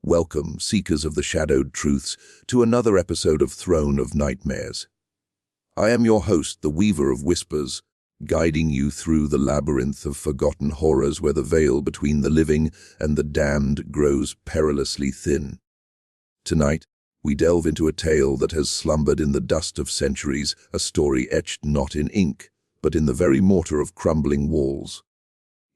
Welcome, seekers of the shadowed truths, to another episode of Throne of Nightmares. I am your host, the Weaver of Whispers, guiding you through the labyrinth of forgotten horrors where the veil between the living and the damned grows perilously thin. Tonight, we delve into a tale that has slumbered in the dust of centuries, a story etched not in ink, but in the very mortar of crumbling walls.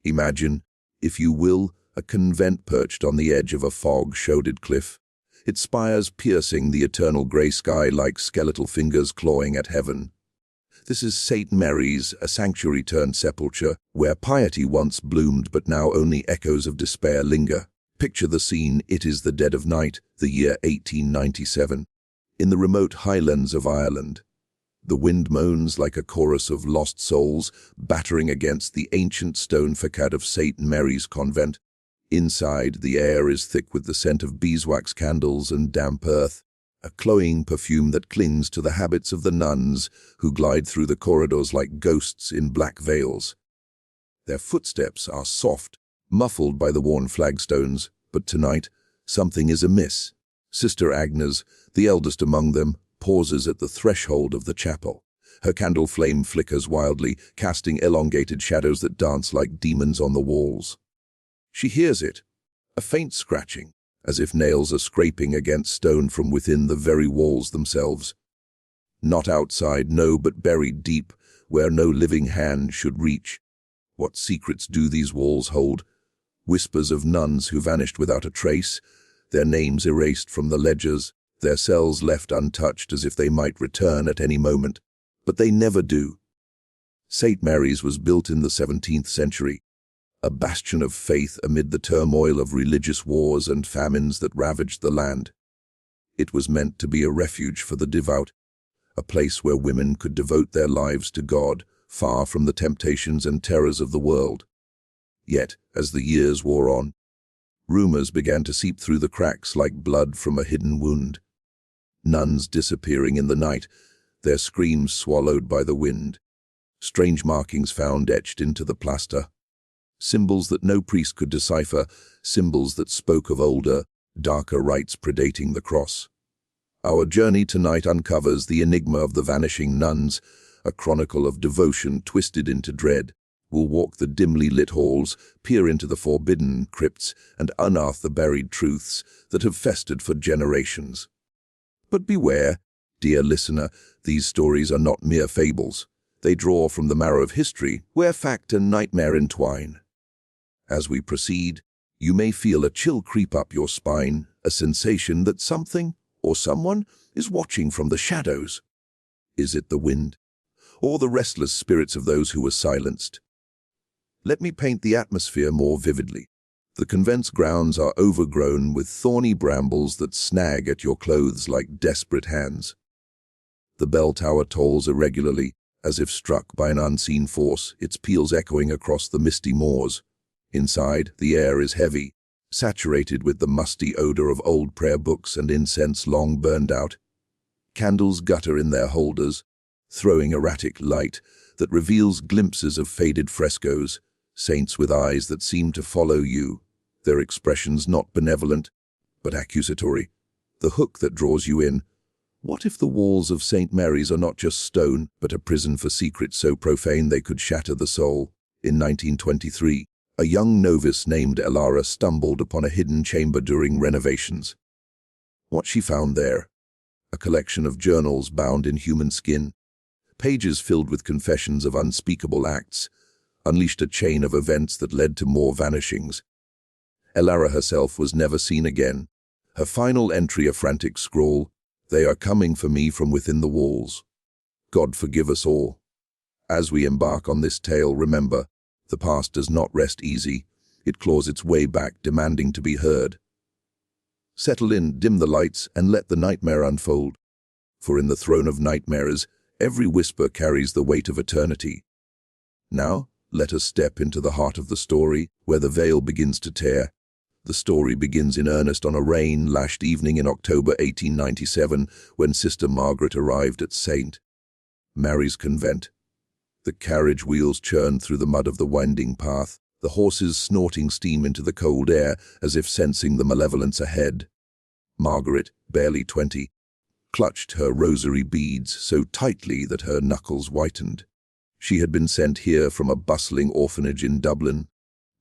Imagine, if you will, a convent perched on the edge of a fog-shrouded cliff, its spires piercing the eternal grey sky like skeletal fingers clawing at heaven. This is St. Mary's, a sanctuary-turned-sepulchre, where piety once bloomed but now only echoes of despair linger. Picture the scene. It is the dead of night, the year 1897, in the remote highlands of Ireland. The wind moans like a chorus of lost souls, battering against the ancient stone facade of St. Mary's Convent. Inside, the air is thick with the scent of beeswax candles and damp earth, a cloying perfume that clings to the habits of the nuns who glide through the corridors like ghosts in black veils. Their footsteps are soft, muffled by the worn flagstones, but tonight, something is amiss. Sister Agnes, the eldest among them, pauses at the threshold of the chapel. Her candle flame flickers wildly, casting elongated shadows that dance like demons on the walls. She hears it, a faint scratching, as if nails are scraping against stone from within the very walls themselves. Not outside, no, but buried deep, where no living hand should reach. What secrets do these walls hold? Whispers of nuns who vanished without a trace, their names erased from the ledgers, their cells left untouched as if they might return at any moment. But they never do. St. Mary's was built in the 17th century, a bastion of faith amid the turmoil of religious wars and famines that ravaged the land. It was meant to be a refuge for the devout, a place where women could devote their lives to God, far from the temptations and terrors of the world. Yet, as the years wore on, rumors began to seep through the cracks like blood from a hidden wound. Nuns disappearing in the night, their screams swallowed by the wind. Strange markings found etched into the plaster. Symbols that no priest could decipher, symbols that spoke of older, darker rites predating the cross. Our journey tonight uncovers the enigma of the vanishing nuns, a chronicle of devotion twisted into dread. We'll walk the dimly lit halls, peer into the forbidden crypts, and unearth the buried truths that have festered for generations. But beware, dear listener, these stories are not mere fables. They draw from the marrow of history, where fact and nightmare entwine. As we proceed, you may feel a chill creep up your spine, a sensation that something or someone is watching from the shadows. Is it the wind, or the restless spirits of those who were silenced? Let me paint the atmosphere more vividly. The convent's grounds are overgrown with thorny brambles that snag at your clothes like desperate hands. The bell tower tolls irregularly, as if struck by an unseen force, its peals echoing across the misty moors. Inside, the air is heavy, saturated with the musty odor of old prayer books and incense long burned out. Candles gutter in their holders, throwing erratic light that reveals glimpses of faded frescoes, saints with eyes that seem to follow you, their expressions not benevolent, but accusatory. The hook that draws you in. What if the walls of St. Mary's are not just stone, but a prison for secrets so profane they could shatter the soul? In 1923, a young novice named Elara stumbled upon a hidden chamber during renovations. What she found there? A collection of journals bound in human skin, pages filled with confessions of unspeakable acts, unleashed a chain of events that led to more vanishings. Elara herself was never seen again. Her final entry a frantic scrawl, "They are coming for me from within the walls." God forgive us all. As we embark on this tale, remember, the past does not rest easy. It claws its way back, demanding to be heard. Settle in, dim the lights, and let the nightmare unfold. For in the throne of nightmares, every whisper carries the weight of eternity. Now, let us step into the heart of the story, where the veil begins to tear. The story begins in earnest on a rain-lashed evening in October 1897, when Sister Margaret arrived at St. Mary's Convent. The carriage wheels churned through the mud of the winding path, the horses snorting steam into the cold air as if sensing the malevolence ahead. Margaret, barely 20, clutched her rosary beads so tightly that her knuckles whitened. She had been sent here from a bustling orphanage in Dublin,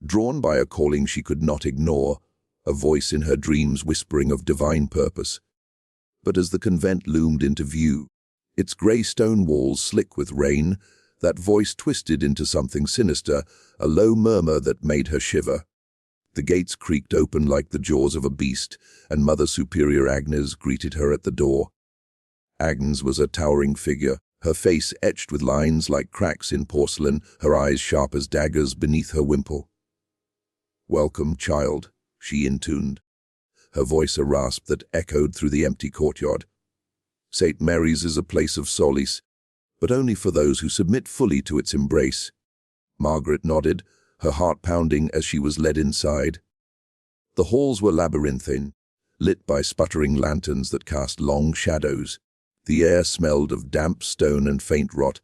drawn by a calling she could not ignore, a voice in her dreams whispering of divine purpose. But as the convent loomed into view, its grey stone walls slick with rain, that voice twisted into something sinister, a low murmur that made her shiver. The gates creaked open like the jaws of a beast, and Mother Superior Agnes greeted her at the door. Agnes was a towering figure, her face etched with lines like cracks in porcelain, her eyes sharp as daggers beneath her wimple. "Welcome, child," she intoned, her voice a rasp that echoed through the empty courtyard. "St. Mary's is a place of solace, but only for those who submit fully to its embrace." Margaret nodded, her heart pounding as she was led inside. The halls were labyrinthine, lit by sputtering lanterns that cast long shadows. The air smelled of damp stone and faint rot,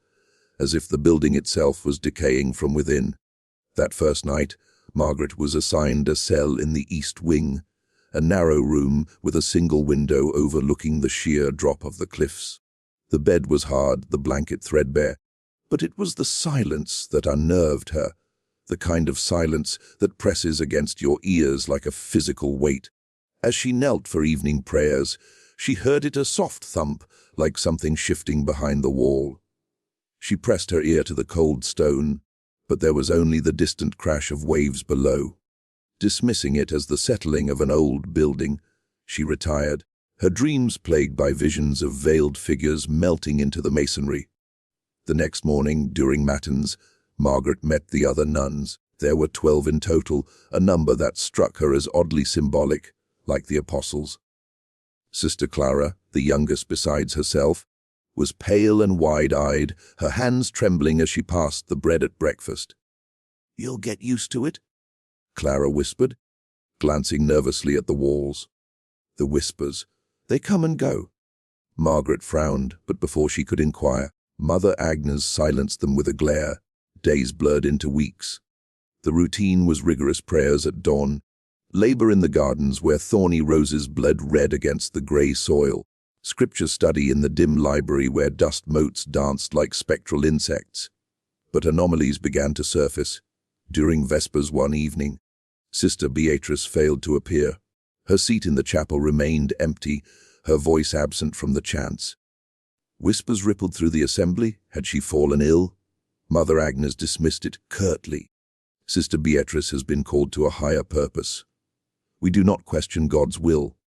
as if the building itself was decaying from within. That first night, Margaret was assigned a cell in the east wing, a narrow room with a single window overlooking the sheer drop of the cliffs. The bed was hard, the blanket threadbare, but it was the silence that unnerved her, the kind of silence that presses against your ears like a physical weight. As she knelt for evening prayers, she heard it a soft thump, like something shifting behind the wall. She pressed her ear to the cold stone, but there was only the distant crash of waves below. Dismissing it as the settling of an old building, she retired, her dreams plagued by visions of veiled figures melting into the masonry. The next morning, during matins, Margaret met the other nuns. There were 12 in total, a number that struck her as oddly symbolic, like the apostles. Sister Clara, the youngest besides herself, was pale and wide-eyed, her hands trembling as she passed the bread at breakfast. "You'll get used to it," Clara whispered, glancing nervously at the walls. The whispers, they come and go. Margaret frowned, but before she could inquire, Mother Agnes silenced them with a glare. Days blurred into weeks. The routine was rigorous prayers at dawn, labor in the gardens where thorny roses bled red against the grey soil, scripture study in the dim library where dust motes danced like spectral insects. But anomalies began to surface. During Vespers one evening, Sister Beatrice failed to appear. Her seat in the chapel remained empty, her voice absent from the chants. Whispers rippled through the assembly. Had she fallen ill? Mother Agnes dismissed it curtly. Sister Beatrice has been called to a higher purpose. We do not question God's will.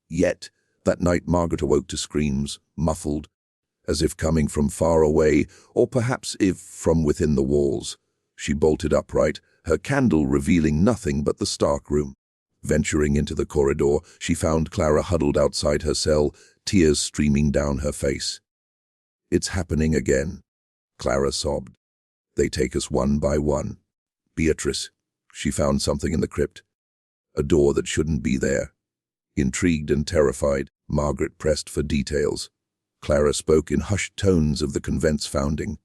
Yet, that night Margaret awoke to screams, muffled, as if coming from far away, or perhaps if from within the walls. She bolted upright, her candle revealing nothing but the stark room. Venturing into the corridor, she found Clara huddled outside her cell, tears streaming down her face. "It's happening again," Clara sobbed. "They take us one by one." "Beatrice," she found something in the crypt. A door that shouldn't be there. Intrigued and terrified, Margaret pressed for details. Clara spoke in hushed tones of the convent's founding.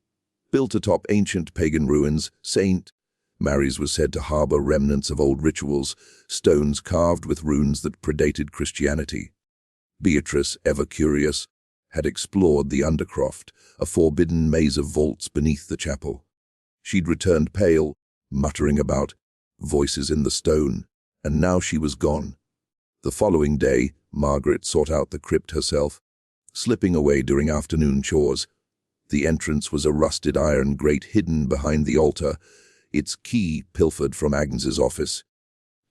Built atop ancient pagan ruins, St. Mary's was said to harbor remnants of old rituals, stones carved with runes that predated Christianity. Beatrice, ever curious, had explored the undercroft, a forbidden maze of vaults beneath the chapel. She'd returned pale, muttering about voices in the stone, and now she was gone. The following day, Margaret sought out the crypt herself, slipping away during afternoon chores. The entrance was a rusted iron grate hidden behind the altar, its key pilfered from Agnes's office.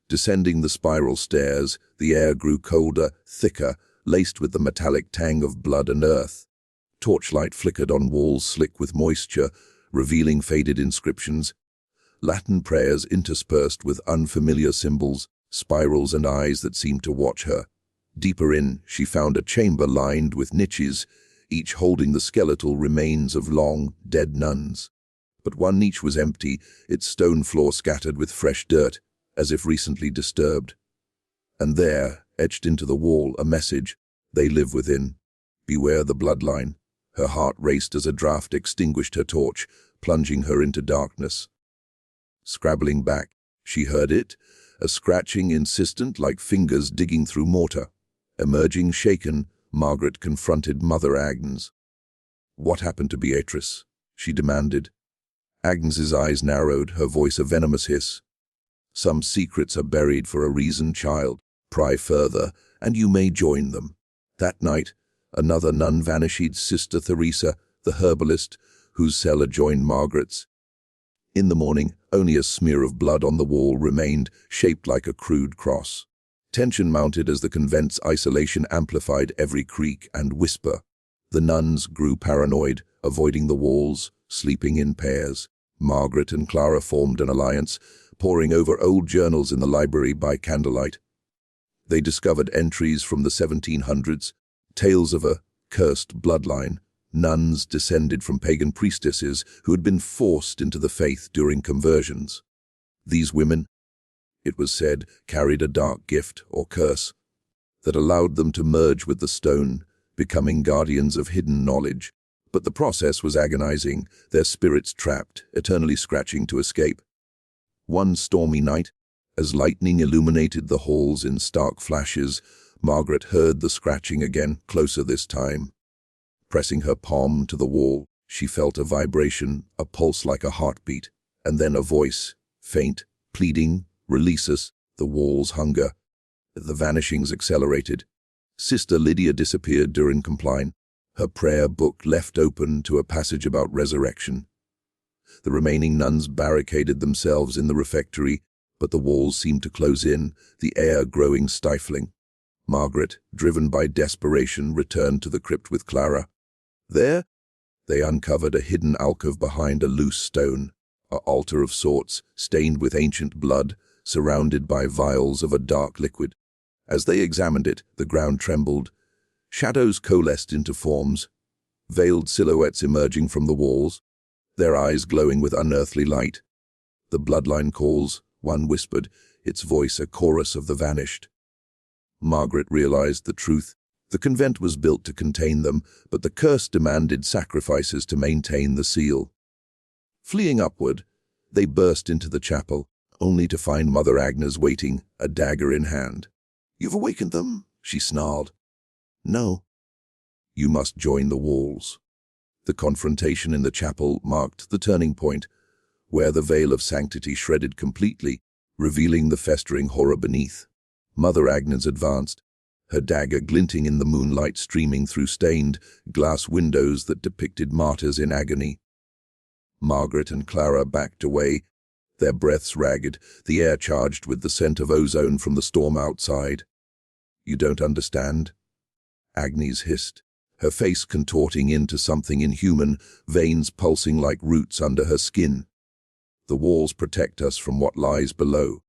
Descending the spiral stairs, the air grew colder, thicker, laced with the metallic tang of blood and earth. Torchlight flickered on walls slick with moisture, revealing faded inscriptions. Latin prayers interspersed with unfamiliar symbols, spirals and eyes that seemed to watch her. Deeper in, she found a chamber lined with niches, each holding the skeletal remains of long, dead nuns. But one niche was empty, its stone floor scattered with fresh dirt, as if recently disturbed. And there, etched into the wall, a message, "They live within. Beware the bloodline." Her heart raced as a draught extinguished her torch, plunging her into darkness. Scrabbling back, she heard it, a scratching insistent like fingers digging through mortar. Emerging shaken, Margaret confronted Mother Agnes. "What happened to Beatrice?" she demanded. Agnes's eyes narrowed, her voice a venomous hiss. "Some secrets are buried for a reason, child. Pry further, and you may join them." That night, another nun vanished, Sister Theresa, the herbalist, whose cell adjoined Margaret's. In the morning, only a smear of blood on the wall remained, shaped like a crude cross. Tension mounted as the convent's isolation amplified every creak and whisper. The nuns grew paranoid, avoiding the walls, sleeping in pairs. Margaret and Clara formed an alliance, poring over old journals in the library by candlelight. They discovered entries from the 1700s, tales of a cursed bloodline, nuns descended from pagan priestesses who had been forced into the faith during conversions. These women, it was said, carried a dark gift or curse that allowed them to merge with the stone, becoming guardians of hidden knowledge. But the process was agonizing, their spirits trapped, eternally scratching to escape. One stormy night, as lightning illuminated the halls in stark flashes, Margaret heard the scratching again, closer this time. Pressing her palm to the wall, she felt a vibration, a pulse like a heartbeat, and then a voice, faint, pleading, "Release us." The wall's hunger. The vanishings accelerated. Sister Lydia disappeared during compline, her prayer book left open to a passage about resurrection. The remaining nuns barricaded themselves in the refectory, but the walls seemed to close in, the air growing stifling. Margaret, driven by desperation, returned to the crypt with Clara. There, they uncovered a hidden alcove behind a loose stone, an altar of sorts, stained with ancient blood, surrounded by vials of a dark liquid. As they examined it, the ground trembled. Shadows coalesced into forms, veiled silhouettes emerging from the walls, their eyes glowing with unearthly light. "The bloodline calls," one whispered, its voice a chorus of the vanished. Margaret realized the truth. The convent was built to contain them, but the curse demanded sacrifices to maintain the seal. Fleeing upward, they burst into the chapel, only to find Mother Agnes waiting, a dagger in hand. "You've awakened them," she snarled. "No. You must join the walls." The confrontation in the chapel marked the turning point, where the veil of sanctity shredded completely, revealing the festering horror beneath. Mother Agnes advanced, her dagger glinting in the moonlight streaming through stained glass windows that depicted martyrs in agony. Margaret and Clara backed away, their breaths ragged, the air charged with the scent of ozone from the storm outside. "You don't understand," Agnes hissed, her face contorting into something inhuman, veins pulsing like roots under her skin. "The walls protect us from what lies below.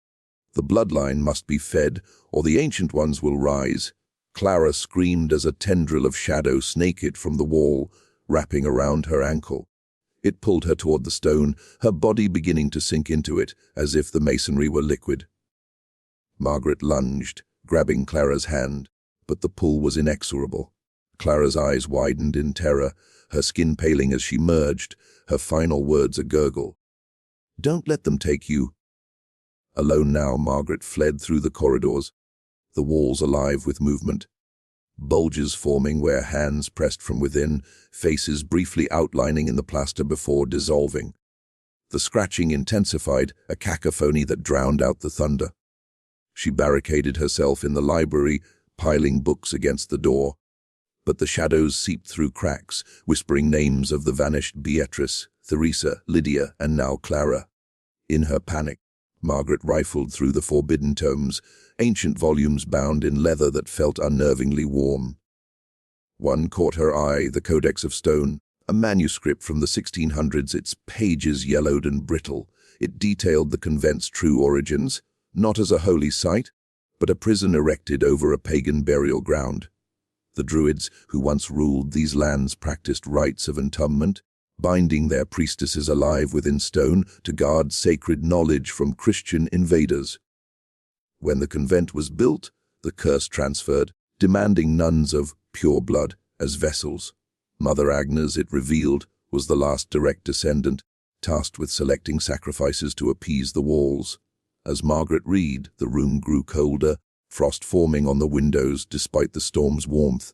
The bloodline must be fed, or the ancient ones will rise." Clara screamed as a tendril of shadow snaked from the wall, wrapping around her ankle. It pulled her toward the stone, her body beginning to sink into it, as if the masonry were liquid. Margaret lunged, grabbing Clara's hand, but the pull was inexorable. Clara's eyes widened in terror, her skin paling as she merged, her final words a gurgle. "Don't let them take you." Alone now, Margaret fled through the corridors, the walls alive with movement. Bulges forming where hands pressed from within, faces briefly outlining in the plaster before dissolving. The scratching intensified, a cacophony that drowned out the thunder. She barricaded herself in the library, piling books against the door. But the shadows seeped through cracks, whispering names of the vanished Beatrice, Theresa, Lydia, and now Clara. In her panic, Margaret rifled through the forbidden tomes, ancient volumes bound in leather that felt unnervingly warm. One caught her eye, the Codex of Stone, a manuscript from the 1600s, its pages yellowed and brittle. It detailed the convent's true origins, not as a holy site, but a prison erected over a pagan burial ground. The Druids, who once ruled these lands, practiced rites of entombment, binding their priestesses alive within stone to guard sacred knowledge from Christian invaders. When the convent was built, the curse transferred, demanding nuns of pure blood as vessels. Mother Agnes, it revealed, was the last direct descendant, tasked with selecting sacrifices to appease the walls. As Margaret read, the room grew colder, frost forming on the windows despite the storm's warmth.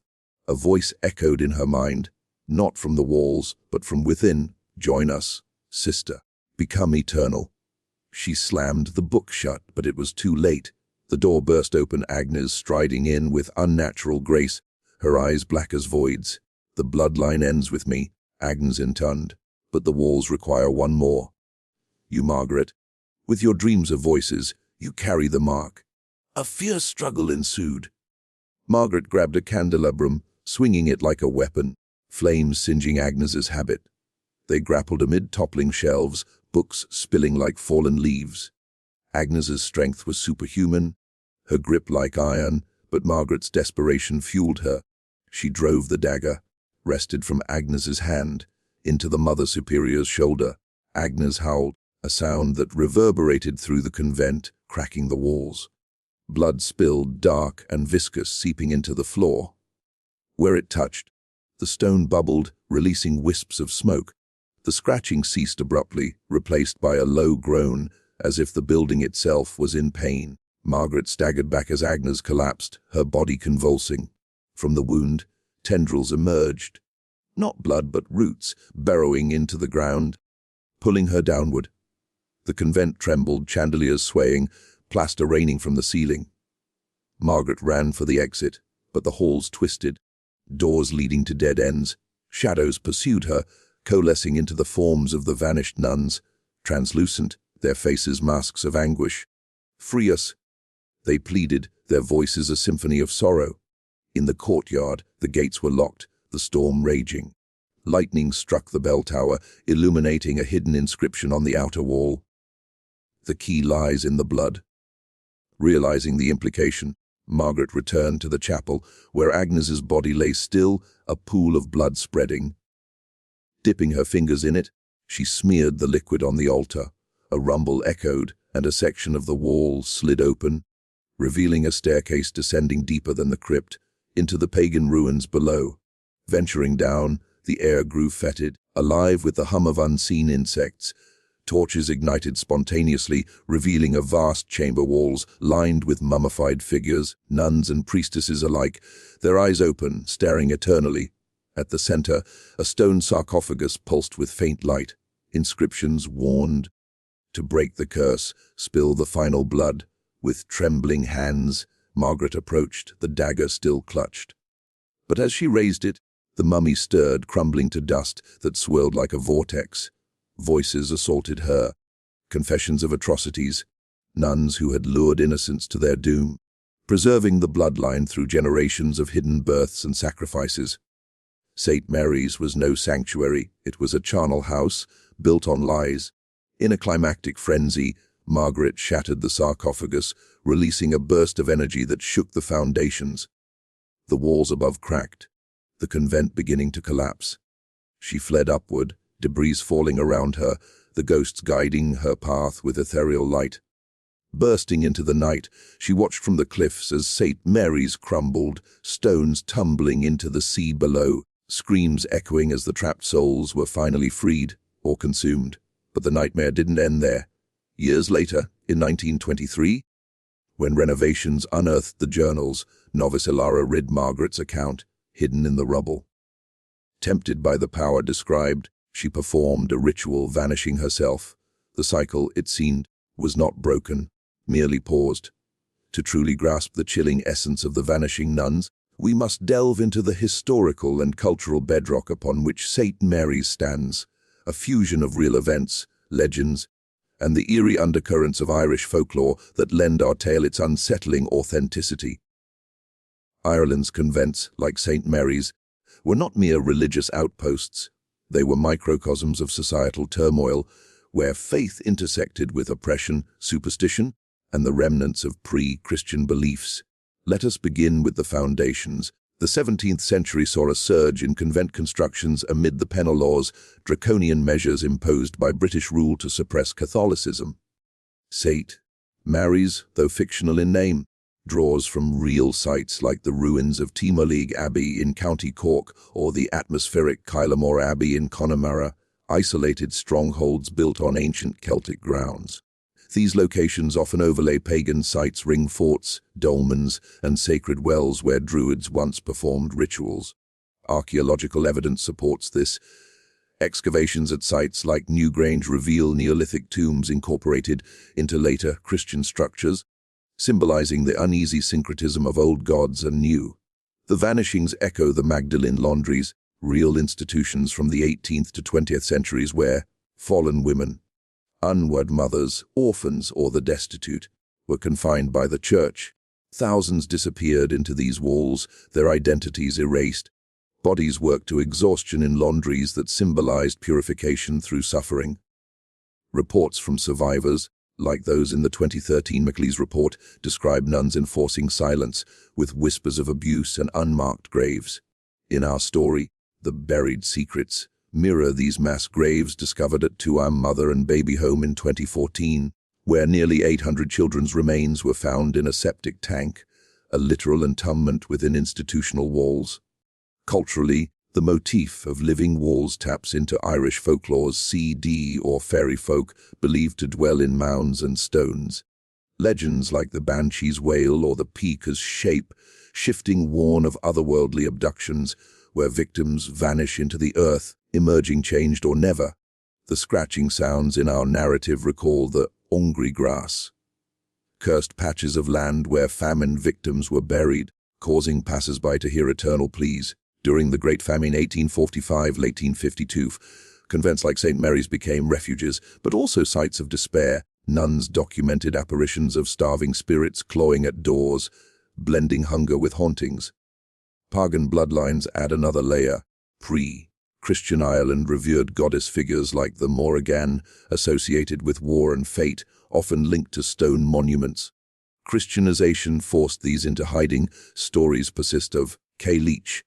A voice echoed in her mind, not from the walls, but from within. "Join us, sister. Become eternal." She slammed the book shut, but it was too late. The door burst open, Agnes striding in with unnatural grace, her eyes black as voids. "The bloodline ends with me," Agnes intoned, "but the walls require one more. You, Margaret, with your dreams of voices, you carry the mark." A fierce struggle ensued. Margaret grabbed a candelabrum, swinging it like a weapon, flames singeing Agnes's habit. They grappled amid toppling shelves, books spilling like fallen leaves. Agnes's strength was superhuman, her grip like iron, but Margaret's desperation fueled her. She drove the dagger, wrested from Agnes's hand, into the Mother Superior's shoulder. Agnes howled, a sound that reverberated through the convent, cracking the walls. Blood spilled, dark and viscous, seeping into the floor. Where it touched, the stone bubbled, releasing wisps of smoke. The scratching ceased abruptly, replaced by a low groan, as if the building itself was in pain. Margaret staggered back as Agnes collapsed, her body convulsing. From the wound, tendrils emerged. Not blood, but roots, burrowing into the ground, pulling her downward. The convent trembled, chandeliers swaying, plaster raining from the ceiling. Margaret ran for the exit, but the halls twisted, doors leading to dead ends. Shadows pursued her, coalescing into the forms of the vanished nuns, translucent, their faces masks of anguish. "Free us," they pleaded, their voices a symphony of sorrow. In the courtyard, the gates were locked, the storm raging. Lightning struck the bell tower, illuminating a hidden inscription on the outer wall. "The key lies in the blood." Realizing the implication, Margaret returned to the chapel, where Agnes's body lay still, a pool of blood spreading. Dipping her fingers in it, she smeared the liquid on the altar. A rumble echoed, and a section of the wall slid open, revealing a staircase descending deeper than the crypt, into the pagan ruins below. Venturing down, the air grew fetid, alive with the hum of unseen insects. Torches ignited spontaneously, revealing a vast chamber walls lined with mummified figures, nuns and priestesses alike, their eyes open, staring eternally. At the center, a stone sarcophagus pulsed with faint light. Inscriptions warned, "To break the curse, spill the final blood." With trembling hands, Margaret approached, the dagger still clutched. But as she raised it, the mummy stirred, crumbling to dust that swirled like a vortex. Voices assaulted her, confessions of atrocities, nuns who had lured innocents to their doom, preserving the bloodline through generations of hidden births and sacrifices. St. Mary's was no sanctuary, it was a charnel house, built on lies. In a climactic frenzy, Margaret shattered the sarcophagus, releasing a burst of energy that shook the foundations. The walls above cracked, the convent beginning to collapse. She fled upward, debris falling around her, the ghosts guiding her path with ethereal light. Bursting into the night, she watched from the cliffs as St. Mary's crumbled, stones tumbling into the sea below, screams echoing as the trapped souls were finally freed or consumed. But the nightmare didn't end there. Years later, in 1923, when renovations unearthed the journals, novice Ilara read Margaret's account, hidden in the rubble. Tempted by the power described, she performed a ritual, vanishing herself. The cycle, it seemed, was not broken, merely paused. To truly grasp the chilling essence of the vanishing nuns, we must delve into the historical and cultural bedrock upon which St. Mary's stands, a fusion of real events, legends, and the eerie undercurrents of Irish folklore that lend our tale its unsettling authenticity. Ireland's convents, like St. Mary's, were not mere religious outposts. They were microcosms of societal turmoil, where faith intersected with oppression, superstition, and the remnants of pre-Christian beliefs. Let us begin with the foundations. The 17th century saw a surge in convent constructions amid the penal laws, draconian measures imposed by British rule to suppress Catholicism. St. Mary's, though fictional in name, draws from real sites like the ruins of Timoleague Abbey in County Cork or the atmospheric Kylemore Abbey in Connemara, isolated strongholds built on ancient Celtic grounds. These locations often overlay pagan sites, ring forts, dolmens, and sacred wells where druids once performed rituals. Archaeological evidence supports this. Excavations at sites like Newgrange reveal Neolithic tombs incorporated into later Christian structures, symbolizing the uneasy syncretism of old gods and new. The Vanishings echo the Magdalene laundries, real institutions from the 18th to 20th centuries where fallen women, unwed mothers, orphans, or the destitute were confined by the church. Thousands disappeared into these walls, their identities erased. Bodies worked to exhaustion in laundries that symbolized purification through suffering. Reports from survivors, like those in the 2013 McLeese report, describe nuns enforcing silence with whispers of abuse and unmarked graves. In our story, the buried secrets mirror these mass graves discovered at Tuam Mother and Baby Home in 2014, where nearly 800 children's remains were found in a septic tank, a literal entombment within institutional walls. Culturally, the motif of living walls taps into Irish folklore's CD or fairy folk believed to dwell in mounds and stones. Legends like the Banshee's Wail or the Peaker's Shape, shifting warn of otherworldly abductions, where victims vanish into the earth, emerging changed or never. The scratching sounds in our narrative recall the ongri grass, cursed patches of land where famine victims were buried, causing passers-by to hear eternal pleas. During the Great Famine 1845–1852, convents like St. Mary's became refuges, but also sites of despair. Nuns documented apparitions of starving spirits clawing at doors, blending hunger with hauntings. Pagan bloodlines add another layer. Pre-Christian Ireland revered goddess figures like the Morrigan, associated with war and fate, often linked to stone monuments. Christianization forced these into hiding. Stories persist of Cailleach,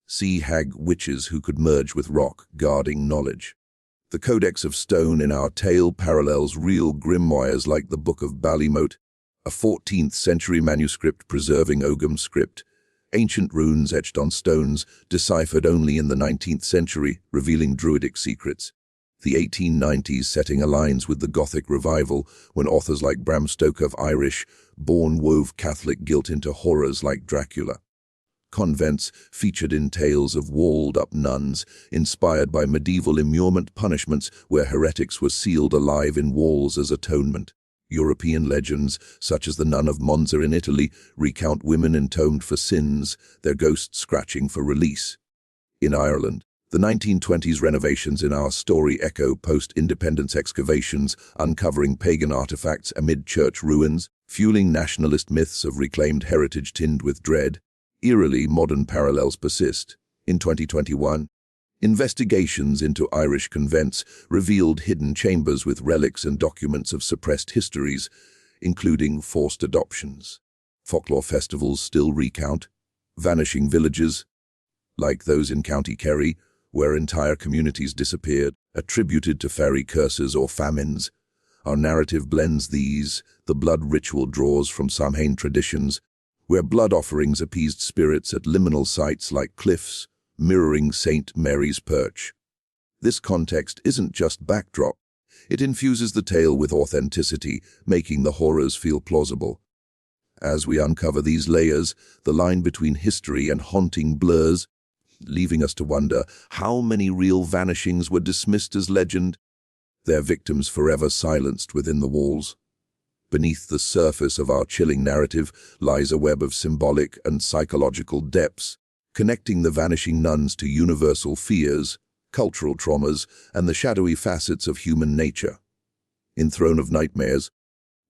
sea hag witches who could merge with rock, guarding knowledge. The Codex of Stone in our tale parallels real grimoires like the Book of Ballymote, a 14th-century manuscript preserving Ogham script, ancient runes etched on stones, deciphered only in the 19th century, revealing druidic secrets. The 1890s setting aligns with the Gothic revival, when authors like Bram Stoker of Irish-born wove Catholic guilt into horrors like Dracula. Convents featured in tales of walled-up nuns, inspired by medieval immurement punishments where heretics were sealed alive in walls as atonement. European legends, such as the Nun of Monza in Italy, recount women entombed for sins, their ghosts scratching for release. In Ireland, the 1920s renovations in our story echo post-independence excavations, uncovering pagan artifacts amid church ruins, fueling nationalist myths of reclaimed heritage tinged with dread. Eerily, modern parallels persist. In 2021, investigations into Irish convents revealed hidden chambers with relics and documents of suppressed histories, including forced adoptions. Folklore festivals still recount vanishing villages, like those in County Kerry, where entire communities disappeared, attributed to fairy curses or famines. Our narrative blends these. The blood ritual draws from Samhain traditions, where blood offerings appeased spirits at liminal sites like cliffs, mirroring St. Mary's Perch. This context isn't just backdrop. It infuses the tale with authenticity, making the horrors feel plausible. As we uncover these layers, the line between history and haunting blurs, leaving us to wonder how many real vanishings were dismissed as legend, their victims forever silenced within the walls. Beneath the surface of our chilling narrative lies a web of symbolic and psychological depths, connecting the vanishing nuns to universal fears, cultural traumas, and the shadowy facets of human nature. In Throne of Nightmares,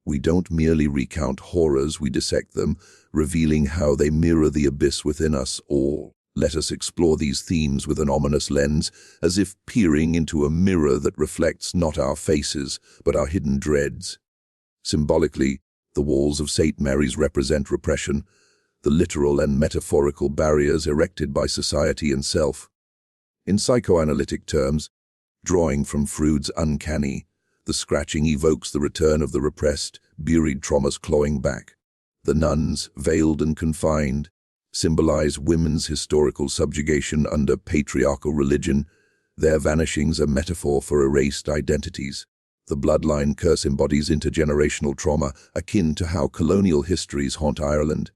we don't merely recount horrors, we dissect them, revealing how they mirror the abyss within us all. Let us explore these themes with an ominous lens, as if peering into a mirror that reflects not our faces, but our hidden dreads. Symbolically, the walls of St. Mary's represent repression, the literal and metaphorical barriers erected by society and self. In psychoanalytic terms, drawing from Freud's uncanny, the scratching evokes the return of the repressed, buried traumas clawing back. The nuns, veiled and confined, symbolize women's historical subjugation under patriarchal religion, Their vanishings a metaphor for erased identities. The bloodline curse embodies intergenerational trauma, akin to how colonial histories haunt Ireland.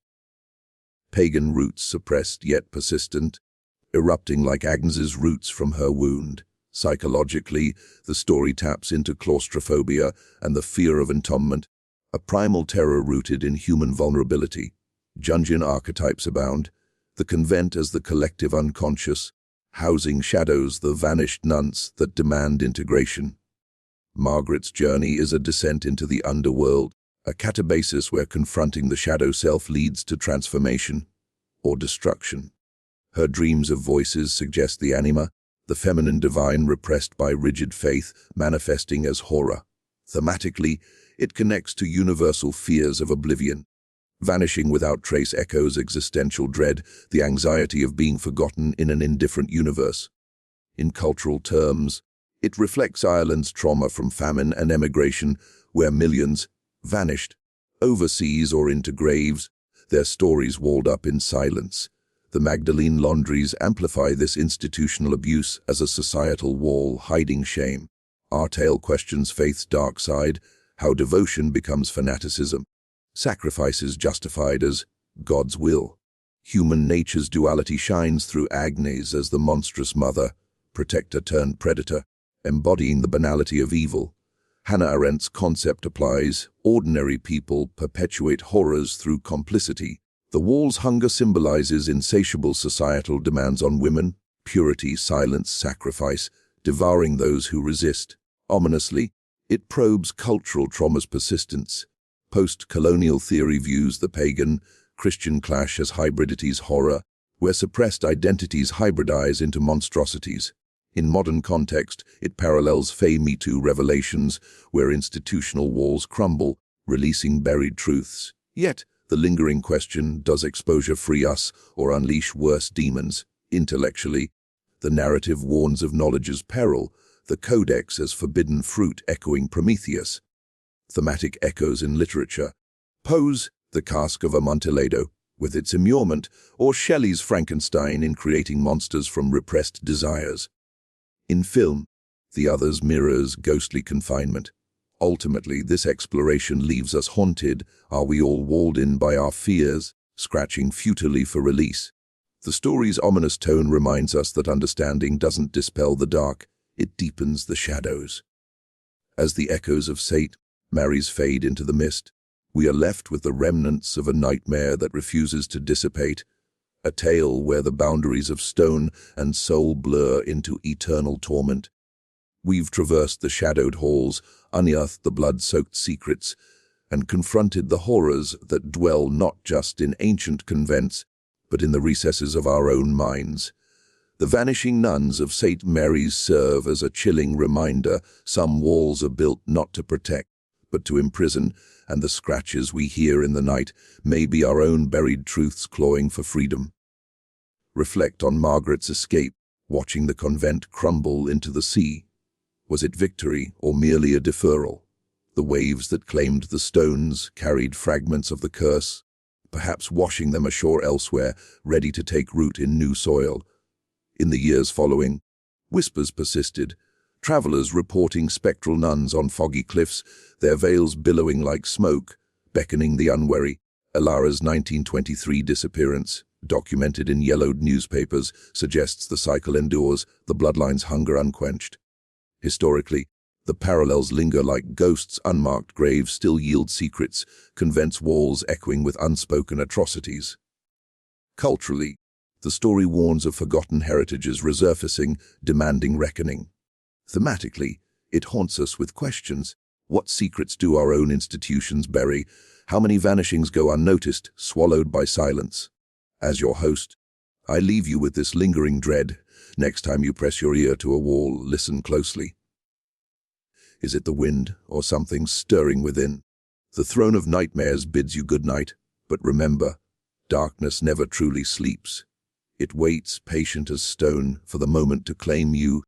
Pagan roots suppressed yet persistent, erupting like Agnes's roots from her wound. Psychologically, the story taps into claustrophobia and the fear of entombment, a primal terror rooted in human vulnerability. Jungian archetypes abound, the convent as the collective unconscious, housing shadows, the vanished nuns that demand integration. Margaret's journey is a descent into the underworld, a catabasis where confronting the shadow self leads to transformation or destruction. Her dreams of voices suggest the anima, the feminine divine repressed by rigid faith, manifesting as horror. Thematically, it connects to universal fears of oblivion. Vanishing without trace echoes existential dread, the anxiety of being forgotten in an indifferent universe. In cultural terms, it reflects Ireland's trauma from famine and emigration, where millions vanished, overseas or into graves, their stories walled up in silence. The Magdalene laundries amplify this institutional abuse as a societal wall hiding shame. Our tale questions faith's dark side, how devotion becomes fanaticism, sacrifices justified as God's will. Human nature's duality shines through Agnes as the monstrous mother, protector turned predator, embodying the banality of evil. Hannah Arendt's concept applies: ordinary people perpetuate horrors through complicity. The wall's hunger symbolizes insatiable societal demands on women, purity, silence, sacrifice, devouring those who resist. Ominously, it probes cultural trauma's persistence. Post-colonial theory views the pagan-Christian clash as hybridity's horror, where suppressed identities hybridize into monstrosities. In modern context, it parallels Me Too revelations, where institutional walls crumble, releasing buried truths. Yet, the lingering question, does exposure free us or unleash worse demons? Intellectually, the narrative warns of knowledge's peril, the codex as forbidden fruit echoing Prometheus. Thematic echoes in literature. Poe's The Cask of Amontillado, with its immurement, or Shelley's Frankenstein in creating monsters from repressed desires. In film, The Others mirrors ghostly confinement. Ultimately, this exploration leaves us haunted. Are we all walled in by our fears, scratching futilely for release? The story's ominous tone reminds us that understanding doesn't dispel the dark, it deepens the shadows. As the echoes of St. Mary's fade into the mist, we are left with the remnants of a nightmare that refuses to dissipate, a tale where the boundaries of stone and soul blur into eternal torment. We've traversed the shadowed halls, unearthed the blood-soaked secrets, and confronted the horrors that dwell not just in ancient convents, but in the recesses of our own minds. The vanishing nuns of St. Mary's serve as a chilling reminder: some walls are built not to protect, but to imprison, and the scratches we hear in the night may be our own buried truths clawing for freedom. Reflect on Margaret's escape, watching the convent crumble into the sea. Was it victory or merely a deferral? The waves that claimed the stones carried fragments of the curse, perhaps washing them ashore elsewhere, ready to take root in new soil. In the years following, whispers persisted, travelers reporting spectral nuns on foggy cliffs, their veils billowing like smoke, beckoning the unwary. Alara's 1923 disappearance, documented in yellowed newspapers, suggests the cycle endures, the bloodline's hunger unquenched. Historically, the parallels linger like ghosts. Unmarked graves still yield secrets, convents' walls echoing with unspoken atrocities. Culturally, the story warns of forgotten heritages resurfacing, demanding reckoning. Thematically, it haunts us with questions. What secrets do our own institutions bury? How many vanishings go unnoticed, swallowed by silence? As your host, I leave you with this lingering dread. Next time you press your ear to a wall, listen closely. Is it the wind or something stirring within? The throne of nightmares bids you good night, but remember, darkness never truly sleeps. It waits, patient as stone, for the moment to claim you,